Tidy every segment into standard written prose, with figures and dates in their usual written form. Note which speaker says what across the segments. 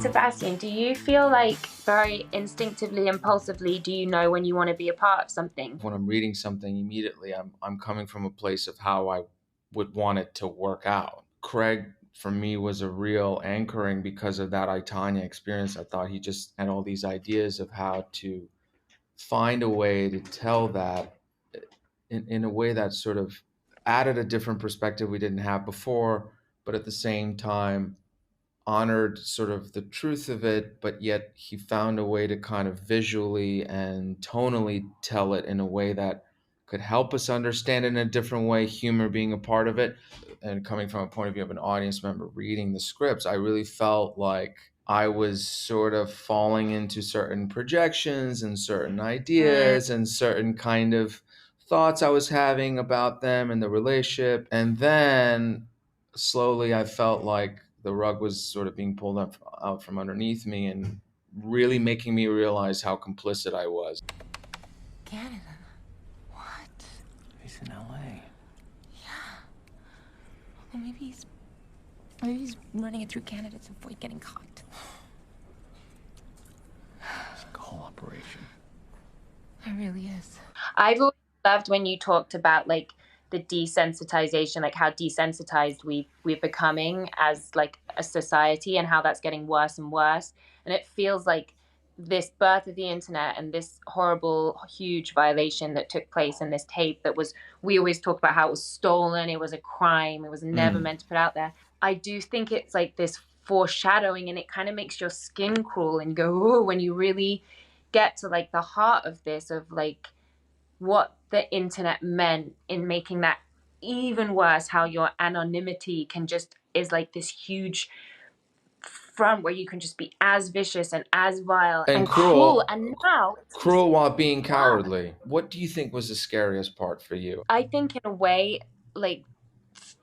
Speaker 1: Sebastian, do you feel like very instinctively, impulsively, do you know when you want to be a part of something?
Speaker 2: When I'm reading something immediately, I'm coming from a place of how I would want it to work out. Craig, for me, was a real anchoring because of that I, Tanya experience. I thought he just had all these ideas of how to find a way to tell that in a way that sort of added a different perspective we didn't have before, but at the same time honored sort of the truth of it, but yet he found a way to kind of visually and tonally tell it in a way that could help us understand it in a different way, humor being a part of it. And coming from a point of view of an audience member reading the scripts, I really felt like I was sort of falling into certain projections and certain ideas and certain kind of thoughts I was having about them and the relationship. And then slowly I felt like the rug was sort of being pulled up out from underneath me and really making me realize how complicit I was.
Speaker 3: Canada? What?
Speaker 4: He's in LA.
Speaker 3: Yeah. Well, maybe he's running it through Canada to avoid getting caught.
Speaker 4: It's like a whole operation.
Speaker 3: It really is.
Speaker 1: I've always loved when you talked about like the desensitization, like how desensitized we're becoming as like a society and how that's getting worse and worse. And it feels like this birth of the internet and this horrible, huge violation that took place in this tape that was, we always talk about how it was stolen, it was a crime, it was never meant to put out there. I do think it's like this foreshadowing, and it kind of makes your skin crawl and go, oh, when you really get to like the heart of this, of like what the internet meant in making that even worse, how your anonymity can just is like this huge front where you can just be as vicious and as vile
Speaker 2: And
Speaker 1: and
Speaker 2: cruel.
Speaker 1: And now
Speaker 2: Cruel while being cowardly. What do you think was the scariest part for you?
Speaker 1: I think in a way, like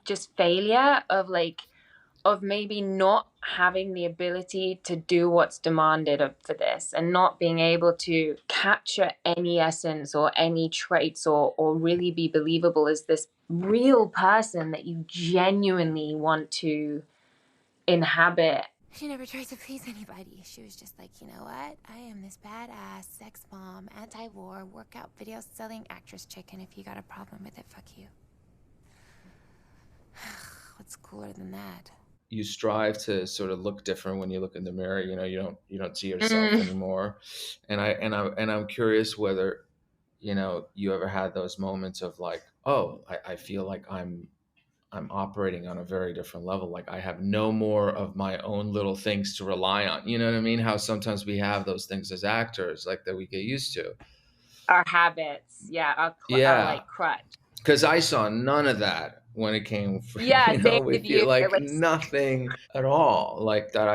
Speaker 1: just failure of like of maybe not having the ability to do what's demanded of for this, and not being able to capture any essence or any traits or really be believable as this real person that you genuinely want to inhabit.
Speaker 3: She never tried to please anybody. She was just like, you know what? I am this badass sex bomb, anti-war, workout video selling actress chick, and if you got a problem with it, fuck you. What's cooler than that?
Speaker 2: You strive to sort of look different when you look in the mirror. You don't see yourself anymore. And I'm curious whether you ever had those moments of like, oh, I feel like I'm operating on a very different level. Like I have no more of my own little things to rely on. You know what I mean? How sometimes we have those things as actors, like that we get used to.
Speaker 1: Our habits, yeah, our
Speaker 2: Yeah,
Speaker 1: like crutch.
Speaker 2: because I saw none of that when it came.
Speaker 1: Yeah, same
Speaker 2: With
Speaker 1: with
Speaker 2: you,
Speaker 1: you.
Speaker 2: like
Speaker 1: Like,
Speaker 2: nothing at all. Like that,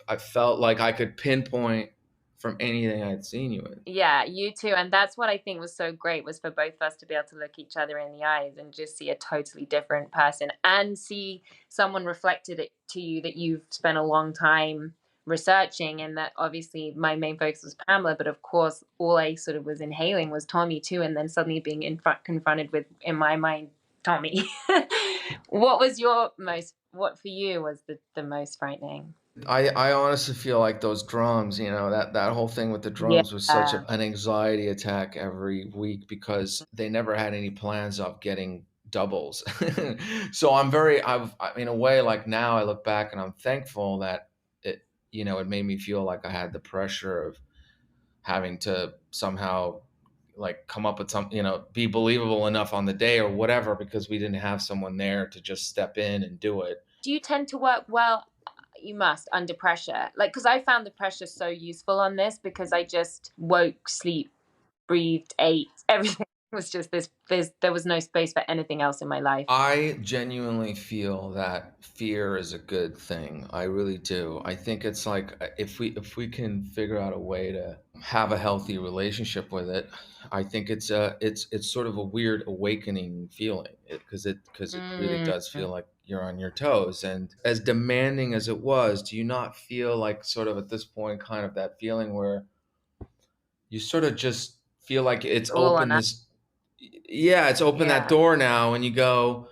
Speaker 2: I felt like I could pinpoint from anything I'd seen you in.
Speaker 1: yeah, you too. And that's what I think was so great, was for both of us to be able to look each other in the eyes and just see a totally different person and see someone reflected it to you that you've spent a long time researching. And that obviously my main focus was Pamela, but of course all I sort of was inhaling was Tommy too. And then suddenly being confronted with, in my mind, Tommy. What was what for you was the most frightening?
Speaker 2: I honestly feel like those drums, that whole thing with the
Speaker 1: Yeah.
Speaker 2: drums was such an anxiety attack every week because they never had any plans of getting doubles. So in a way, like now I look back and I'm thankful that it made me feel like I had the pressure of having to somehow like come up with some, be believable enough on the day or whatever, because we didn't have someone there to just step in and do it.
Speaker 1: Do you tend to work well? You must, under pressure. Like, because I found the pressure so useful on this, because I just woke, sleep, breathed, ate, everything was just there was no space for anything else in my life.
Speaker 2: I genuinely feel that fear is a good thing. I really do. I think it's like if we can figure out a way to have a healthy relationship with it, I think it's sort of a weird awakening feeling, because it really does feel like you're on your toes. And as demanding as it was, do you not feel like sort of at this point kind of that feeling where you sort of just feel like it's
Speaker 1: All or
Speaker 2: open
Speaker 1: nothing.
Speaker 2: this, yeah, it's open that
Speaker 1: Yeah.
Speaker 2: door now, and you go,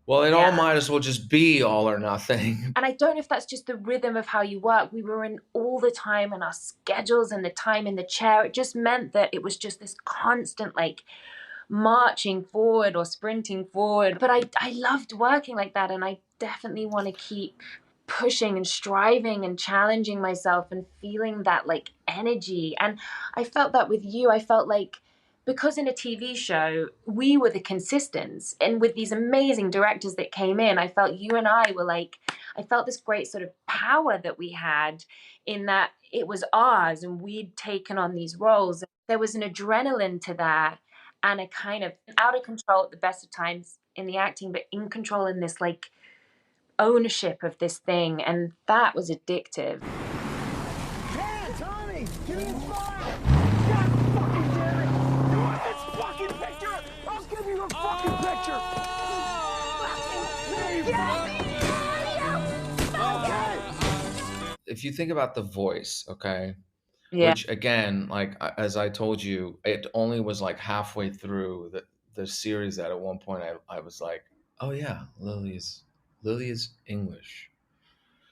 Speaker 2: Well, it all might as well just be all or nothing.
Speaker 1: And I don't know if that's just the rhythm of how you work. We were in all the time and our schedules and the time in the chair. It just meant that it was just this constant like marching forward or sprinting forward. But I loved working like that, and I definitely want to keep pushing and striving and challenging myself and feeling that like energy. And I felt that with you. I felt like because in a TV show we were the consistents, and with these amazing directors that came in, I felt you and I were like, I felt this great sort of power that we had in that it was ours and we'd taken on these roles. There was an adrenaline to that, and a kind of out of control at the best of times in the acting, but in control in this like ownership of this thing, and that was addictive.
Speaker 5: Pam Tommy, give me a smile! God fucking damn it! You want this fucking picture? I'll give you a fucking picture!
Speaker 2: If you think about The Voice, okay,
Speaker 1: Yeah.
Speaker 2: which again, like as I told you, it only was like halfway through the series that at one point I was like, oh yeah, Lily is English.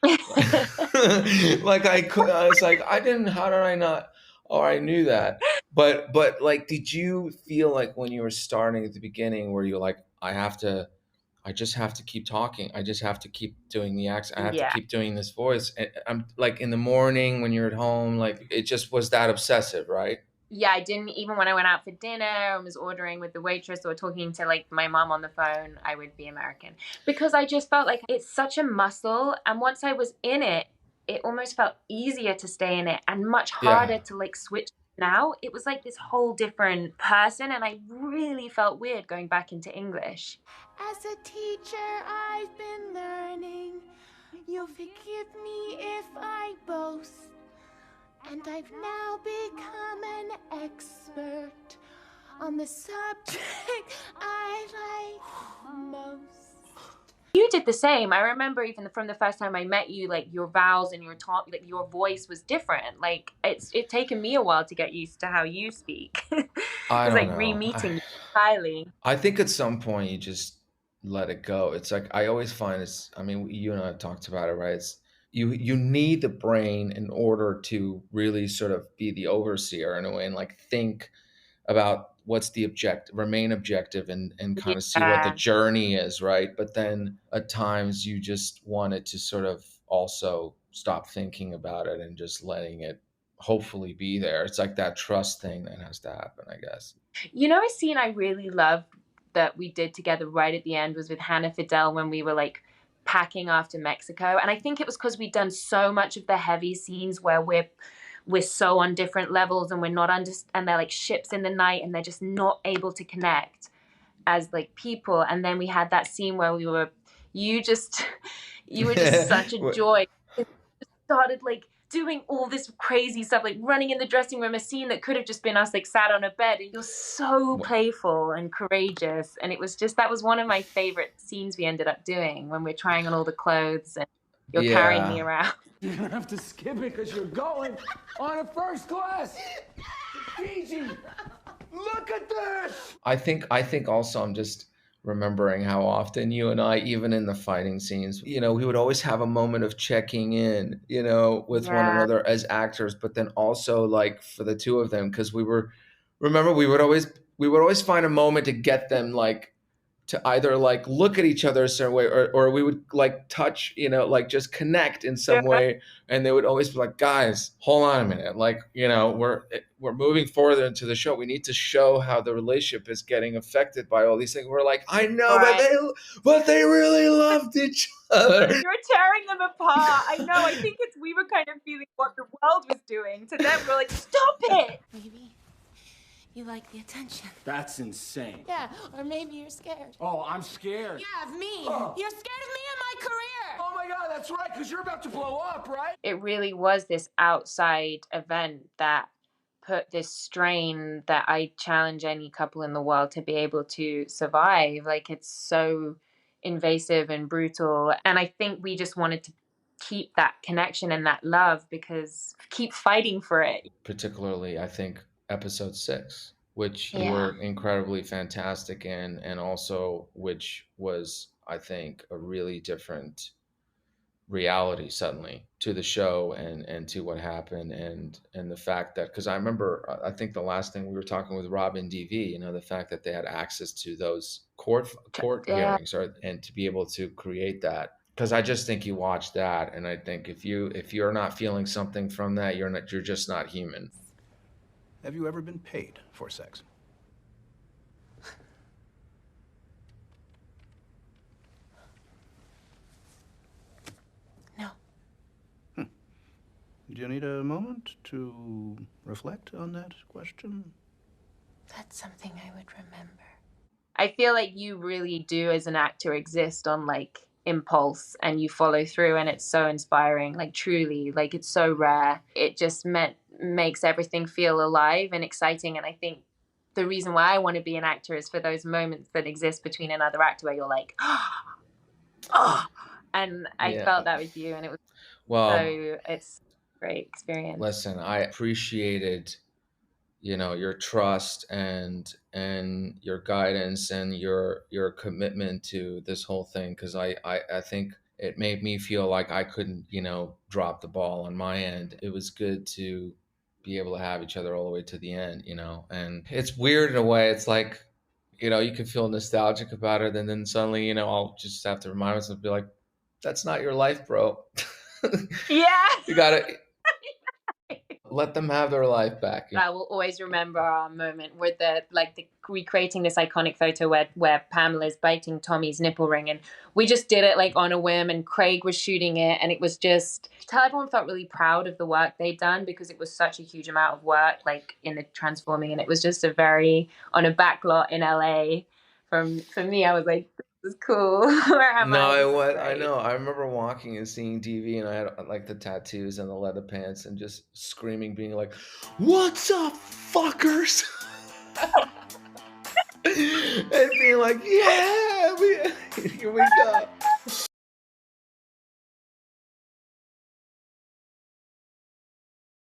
Speaker 2: Like I was like, how did I not, oh, I knew that. But like, did you feel like when you were starting at the beginning where you're like, I just have to keep talking. I just have to keep doing the accent. I have to keep doing this voice. And I'm like in the morning when you're at home, like it just was that obsessive, right?
Speaker 1: Yeah, I didn't, even when I went out for dinner and was ordering with the waitress or talking to like my mom on the phone, I would be American, because I just felt like it's such a muscle. And once I was in it, it almost felt easier to stay in it and much harder to like switch. Now it was like this whole different person, and I really felt weird going back into English.
Speaker 3: As a teacher, I've been learning. You'll forgive me if I boast. And I've now become an expert on the subject I like most.
Speaker 1: You did the same. I remember even from the first time I met you, like your vowels and your talk, like your voice was different. Like it's taken me a while to get used to how you speak. It's like re-meeting you entirely.
Speaker 2: I think at some point you just let it go. It's like I always find it's. I mean, you and I have talked about it, right? It's you need the brain in order to really sort of be the overseer in a way and like think about what's the remain objective and kind of see what the journey is, right? But then at times you just wanted to sort of also stop thinking about it and just letting it hopefully be there. It's like that trust thing that has to happen, I guess.
Speaker 1: You know, a scene I really loved that we did together right at the end was with Hannah Fidel when we were like packing after Mexico. And I think it was because we'd done so much of the heavy scenes where we're so on different levels and we're not and they're like ships in the night and they're just not able to connect as like people. And then we had that scene where you were just such a joy. It started like doing all this crazy stuff, like running in the dressing room, a scene that could have just been us like sat on a bed, and you're so playful and courageous. And it was just, that was one of my favorite scenes we ended up doing when we're trying on all the clothes and you're carrying me around.
Speaker 5: You're gonna have to skip it because you're going on a first class. Easy. Look at this.
Speaker 2: I think also I'm just remembering how often you and I, even in the fighting scenes, you know, we would always have a moment of checking in, you know, with one another as actors, but then also like for the two of them, because we would always find a moment to get them like to either like look at each other a certain way or we would like touch, you know, like just connect in some way. And they would always be like, guys, hold on a minute. Like, you know, we're moving further into the show. We need to show how the relationship is getting affected by all these things. We're like, I know, but they really loved each other.
Speaker 1: You're tearing them apart. I know. I think we were kind of feeling what the world was doing. To them, we're like, stop it.
Speaker 3: Maybe you like the attention.
Speaker 5: That's insane.
Speaker 3: Yeah, or maybe you're scared.
Speaker 5: Oh, I'm scared.
Speaker 3: Yeah, of me. Oh. You're scared of me and my career.
Speaker 5: Oh my God, that's right, because you're about to blow up, right?
Speaker 1: It really was this outside event that put this strain that I challenge any couple in the world to be able to survive. Like, it's so invasive and brutal. And I think we just wanted to keep that connection and that love, because keep fighting for it.
Speaker 2: Particularly, I think, episode 6, which you were incredibly fantastic in, and also which was I think, a really different reality suddenly to the show and to what happened, and the fact that, because I remember, I think the last thing we were talking with Robin DV, you know, the fact that they had access to those court
Speaker 1: Yeah.
Speaker 2: hearings, or and to be able to create that, because I just think you watch that, and I think if you're not feeling something from that, you're just not human.
Speaker 6: Have you ever been paid for sex?
Speaker 3: No.
Speaker 6: Do you need a moment to reflect on that question?
Speaker 3: That's something I would remember.
Speaker 1: I feel like you really do as an actor exist on like impulse, and you follow through, and it's so inspiring, like truly, like it's so rare. It just makes everything feel alive and exciting. And I think the reason why I want to be an actor is for those moments that exist between another actor where you're like, oh, and I felt that with you, and it was it's a great experience.
Speaker 2: Listen, I appreciated, you know, your trust and your guidance and your commitment to this whole thing, because I think it made me feel like I couldn't, you know, drop the ball on my end. It was good to be able to have each other all the way to the end, you know. And it's weird in a way. It's like, you know, you can feel nostalgic about it, and then suddenly, you know, I'll just have to remind myself, be like, that's not your life, bro.
Speaker 1: Yeah.
Speaker 2: You gotta let them have their life back.
Speaker 1: I will always remember our moment with the recreating this iconic photo where Pamela's biting Tommy's nipple ring, and we just did it like on a whim, and Craig was shooting it, and it was just, everyone felt really proud of the work they'd done, because it was such a huge amount of work, like in the transforming, and it was just on a back lot in LA. For me, I was like, this is cool. Where am I?
Speaker 2: I know. I remember walking and seeing DV, and I had like the tattoos and the leather pants, and just screaming, being like, "What's up, fuckers?" And being like, "Yeah, here we go."